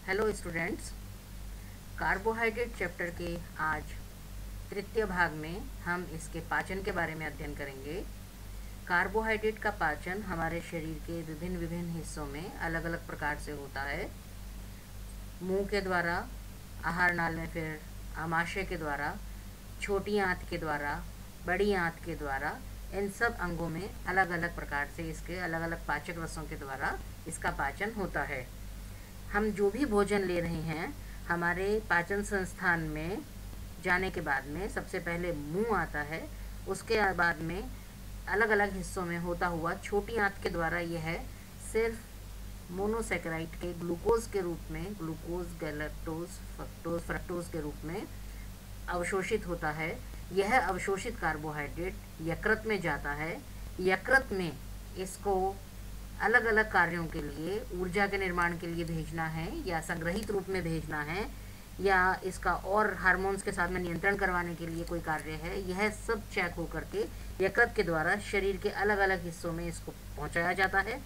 Hello students, carbohydrate chapter के आज तृतीय भाग में हम इसके पाचन के बारे में अध्ययन करेंगे। कार्बोहाइड्रेट का पाचन हमारे शरीर के विभिन्न विभिन्न हिस्सों में अलग अलग प्रकार से होता है। मुंह के द्वारा, आहार नाल में, फिर आमाशय के द्वारा, छोटी आंत के द्वारा, बड़ी आंत के द्वारा, इन सब अंगों में अलग अलग प्रकार से इसके अलग अलग पाचक रसों के द्वारा इसका पाचन होता है। हम जो भी भोजन ले रहे हैं, हमारे पाचन संस्थान में जाने के बाद में सबसे पहले मुंह आता है। उसके बाद में अलग अलग हिस्सों में होता हुआ छोटी आंत के द्वारा यह सिर्फ मोनोसेकेराइड के ग्लूकोज के रूप में, ग्लूकोज, गैलेक्टोज, फ्रक्टोज के रूप में अवशोषित होता है। यह अवशोषित कार्बोहाइड्रेट यकृत में जाता है। यकृत में इसको अलग अलग कार्यों के लिए, ऊर्जा के निर्माण के लिए भेजना है, या संग्रहित रूप में भेजना है, या इसका और हार्मोन्स के साथ में नियंत्रण करवाने के लिए कोई कार्य है, यह सब चेक होकर के यकृत के द्वारा शरीर के अलग अलग हिस्सों में इसको पहुंचाया जाता है।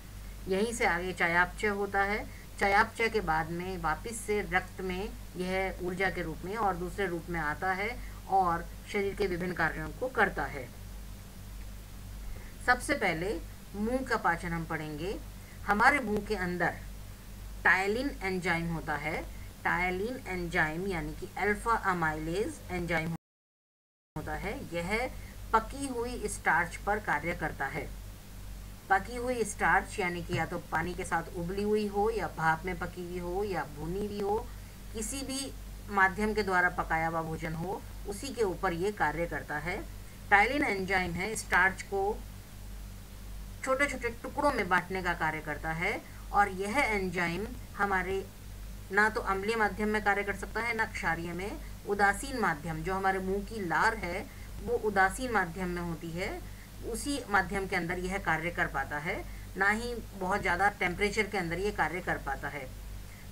यहीं से आगे चयापचय होता है। चयापचय के बाद में वापस से रक्त में यह ऊर्जा के रूप में और दूसरे रूप में आता है और शरीर के विभिन्न कार्यों को करता है। सबसे पहले मुंह का पाचन हम पढ़ेंगे। हमारे मुंह के अंदर टायलिन एंजाइम होता है। टायलिन एंजाइम यानी कि अल्फा अमाइलेज एंजाइम होता है। यह पकी हुई स्टार्च पर कार्य करता है। पकी हुई स्टार्च यानी कि या तो पानी के साथ उबली हुई हो, या भाप में पकी हुई हो, या भुनी हुई हो, किसी भी माध्यम के द्वारा पकाया हुआ भोजन हो, उसी के ऊपर ये कार्य करता है। टायलिन एंजाइम है, स्टार्च को छोटे छोटे टुकड़ों में बांटने का कार्य करता है। और यह एंजाइम हमारे ना तो अम्लीय माध्यम में कार्य कर सकता है, ना क्षारीय में। उदासीन माध्यम, जो हमारे मुंह की लार है, वो उदासीन माध्यम में होती है, उसी माध्यम के अंदर यह कार्य कर पाता है। ना ही बहुत ज़्यादा टेम्परेचर के अंदर ये कार्य कर पाता है।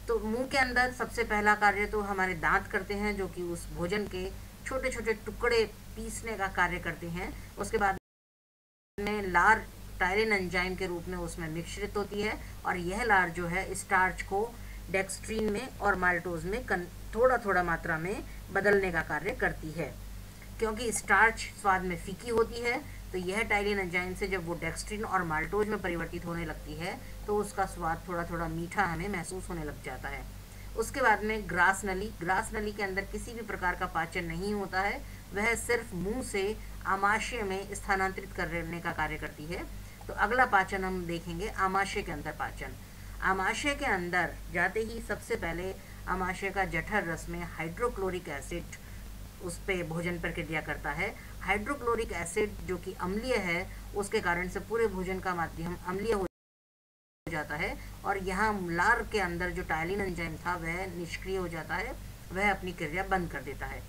तो मुंह के अंदर सबसे पहला कार्य तो हमारे दांत करते हैं, जो कि उस भोजन के छोटे छोटे टुकड़े पीसने का कार्य करते हैं। उसके बाद में लार टायलिन एंजाइम के रूप में उसमें मिश्रित होती है, और यह लार जो है स्टार्च को डेक्स्ट्रीन में और माल्टोज में थोड़ा थोड़ा मात्रा में बदलने का कार्य करती है। क्योंकि स्टार्च स्वाद में फीकी होती है, तो यह टायलिन एंजाइम से जब वो डेक्स्ट्रीन और माल्टोज में परिवर्तित होने लगती है, तो उसका स्वाद थोड़ा थोड़ा मीठा हमें महसूस होने लग जाता है। उसके बाद में ग्रास नली। ग्रास नली के अंदर किसी भी प्रकार का पाचन नहीं होता है, वह सिर्फ मुंह से आमाशय में स्थानांतरित करने का कार्य करती है। तो अगला पाचन हम देखेंगे आमाशय के अंदर पाचन। आमाशय के अंदर जाते ही सबसे पहले आमाशय का जठर रस में हाइड्रोक्लोरिक एसिड उस पे भोजन पर क्रिया करता है। हाइड्रोक्लोरिक एसिड जो कि अम्लीय है, उसके कारण से पूरे भोजन का माध्यम अम्लीय हो जाता है, और यहाँ लार के अंदर जो टायलिन एंजाइम था वह निष्क्रिय हो जाता है, वह अपनी क्रिया बंद कर देता है।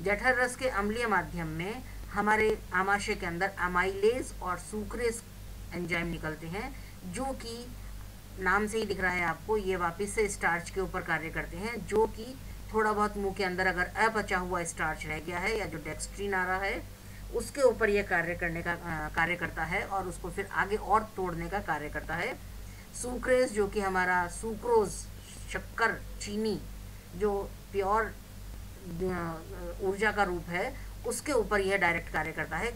जठर रस के अम्लीय माध्यम में हमारे आमाशय के अंदर अमाइलेज और सुक्रेज एंजाइम निकलते हैं, जो कि नाम से ही दिख रहा है आपको, ये वापस से स्टार्च के ऊपर कार्य करते हैं। जो कि थोड़ा बहुत मुंह के अंदर अगर अपचा हुआ स्टार्च रह गया है, या जो डेक्स्ट्रीन आ रहा है, उसके ऊपर यह कार्य करने का कार्य करता है, और उसको फिर आगे और तोड़ने का कार्य करता है। सुक्रेज जो कि हमारा सुक्रोज, शक्कर, चीनी, जो प्योर ऊर्जा का रूप है, उसके ऊपर यह डायरेक्ट कार्य करता है,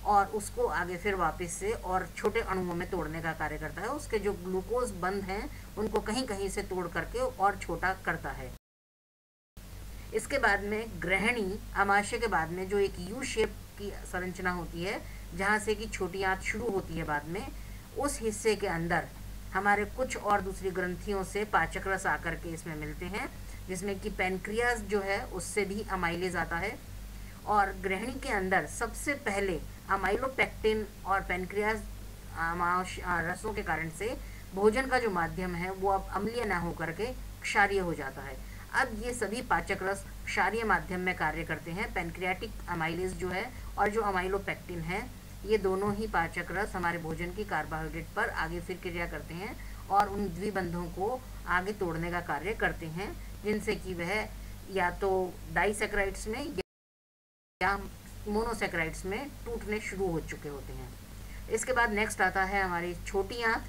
और उसको आगे फिर वापस से और छोटे अणुओं में तोड़ने का कार्य करता है। उसके जो ग्लूकोज बंद हैं, उनको कहीं कहीं से तोड़ करके और छोटा करता है। इसके बाद में ग्रहणी, आमाशय के बाद में जो एक यू शेप की संरचना होती है, जहाँ से कि छोटी आंत शुरू होती है, बाद में उस हिस्से के अंदर हमारे कुछ और दूसरी ग्रंथियों से पाचक रस आकर के इसमें मिलते हैं, जिसमें कि पैनक्रियाज जो है उससे भी अमाइलेज आता है। और ग्रहणी के अंदर सबसे पहले अमाइलोपेक्टिन और पैनक्रियाज रसों के कारण से भोजन का जो माध्यम है वो अब अम्लीय ना होकर के क्षारीय हो जाता है। अब ये सभी पाचक रस क्षारीय माध्यम में कार्य करते हैं। पैनक्रियाटिक अमाइलेज जो है और जो अमाइलोपेक्टिन है, ये दोनों ही पाचक रस हमारे भोजन की कार्बोहाइड्रेट पर आगे फिर क्रिया करते हैं, और उन द्विबंधों को आगे तोड़ने का कार्य करते हैं, जिनसे कि वह या तो डाइसेक्राइड्स में या मोनोसेक्राइड्स में टूटने शुरू हो चुके होते हैं। इसके बाद नेक्स्ट आता है हमारी छोटी आंत।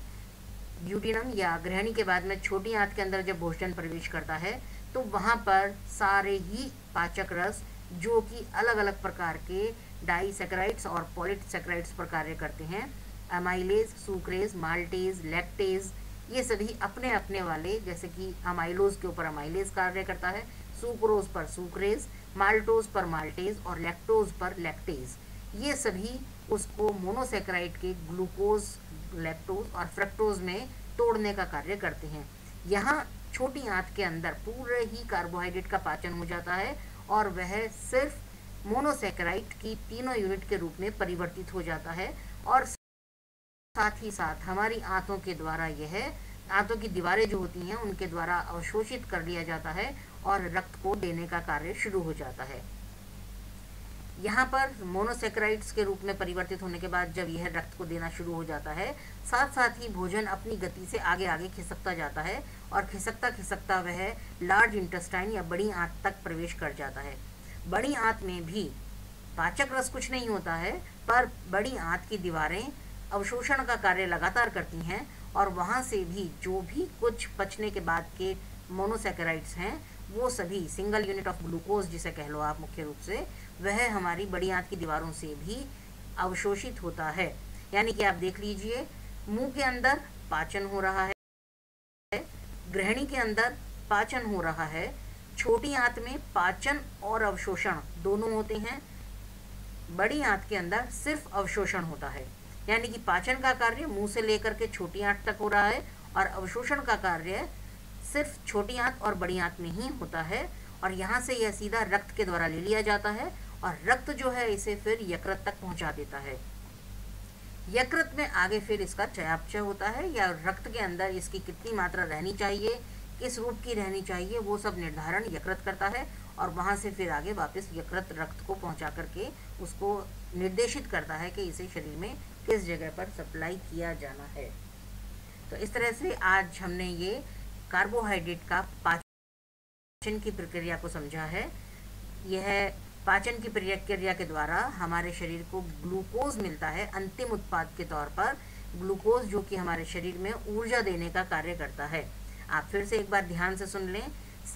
ड्यूटीनम या ग्रहणी के बाद में छोटी आंत के अंदर जब भोजन प्रवेश करता है तो वहाँ पर सारे ही पाचक रस जो कि अलग अलग प्रकार के डाइसैकेराइड्स और पॉलीसैकेराइड्स पर कार्य करते हैं, अमाइलेज, सुक्रेज, माल्टेज, लैक्टेज, ये सभी अपने अपने वाले, जैसे कि अमाइलोज के ऊपर अमाइलेज कार्य करता है, सुक्रोज पर सुक्रेज, माल्टोज पर माल्टेज और लैक्टोज पर लैक्टेज, ये सभी उसको मोनोसैकेराइड के ग्लूकोज, लैक्टोज और फ्रक्टोज में तोड़ने का कार्य करते हैं। यहाँ छोटी आंत के अंदर पूरे ही कार्बोहाइड्रेट का पाचन हो जाता है और वह सिर्फ मोनोसैकेराइड की तीनों यूनिट के रूप में परिवर्तित हो जाता है और साथ ही साथ हमारी आंतों के द्वारा यह आंतों की दीवारें जो होती हैं उनके द्वारा अवशोषित कर लिया जाता है और रक्त को देने का कार्य शुरू हो जाता है। यहाँ पर मोनोसैकेराइड्स के रूप में परिवर्तित होने के बाद जब यह रक्त को देना शुरू हो जाता है, साथ साथ ही भोजन अपनी गति से आगे आगे खिसकता जाता है और खिसकता खिसकता वह लार्ज इंटेस्टाइन या बड़ी आंत तक प्रवेश कर जाता है। बड़ी आंत में भी पाचक रस कुछ नहीं होता है, पर बड़ी आंत की दीवारें अवशोषण का कार्य लगातार करती हैं और वहाँ से भी जो भी कुछ पचने के बाद के मोनोसैकेराइड्स हैं वो सभी सिंगल यूनिट ऑफ ग्लूकोज जिसे कह लो आप मुख्य रूप से, वह हमारी बड़ी आंत की दीवारों से भी अवशोषित होता है। यानी कि आप देख लीजिए, मुंह के अंदर पाचन हो रहा है, ग्रहणी के अंदर पाचन हो रहा है, छोटी आंत में पाचन और अवशोषण दोनों होते हैं, बड़ी आंत के अंदर सिर्फ अवशोषण होता है। यानी कि पाचन का कार्य मुंह से लेकर के छोटी आंत तक हो रहा है और अवशोषण का कार्य सिर्फ छोटी आंत और बड़ी आंत में ही होता है और यहाँ से यह सीधा रक्त के द्वारा ले लिया जाता है और रक्त जो है इसे फिर यकृत तक पहुँचा देता है। यकृत में आगे फिर इसका चयापचय होता है या रक्त के अंदर इसकी कितनी मात्रा रहनी चाहिए, किस रूप की रहनी चाहिए, वो सब निर्धारण यकृत करता है और वहाँ से फिर आगे वापस यकृत रक्त को पहुँचा करके उसको निर्देशित करता है कि इसे शरीर में किस जगह पर सप्लाई किया जाना है। तो इस तरह से आज हमने ये कार्बोहाइड्रेट का पाचन की प्रक्रिया को समझा है। यह पाचन की प्रक्रिया के द्वारा हमारे शरीर को ग्लूकोज मिलता है अंतिम उत्पाद के तौर पर, ग्लूकोज जो कि हमारे शरीर में ऊर्जा देने का कार्य करता है। आप फिर से एक बार ध्यान से सुन लें,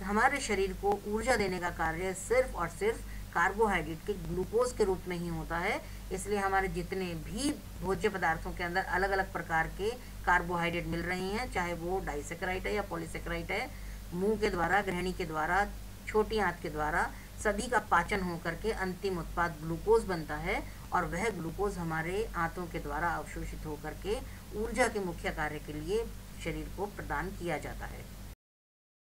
हमारे शरीर को ऊर्जा देने का कार्य सिर्फ और सिर्फ कार्बोहाइड्रेट के ग्लूकोज के रूप में ही होता है। इसलिए हमारे जितने भी भोज्य पदार्थों के अंदर अलग अलग प्रकार के कार्बोहाइड्रेट मिल रहे हैं, चाहे वो डाइसैकेराइड है या पॉलीसैकेराइड है, मुंह के द्वारा, ग्रहणी के द्वारा, छोटी आंत के द्वारा सभी का पाचन होकर के अंतिम उत्पाद ग्लूकोज बनता है और वह ग्लूकोज हमारे आंतों के द्वारा अवशोषित होकर के ऊर्जा के मुख्य कार्य के लिए शरीर को प्रदान किया जाता है।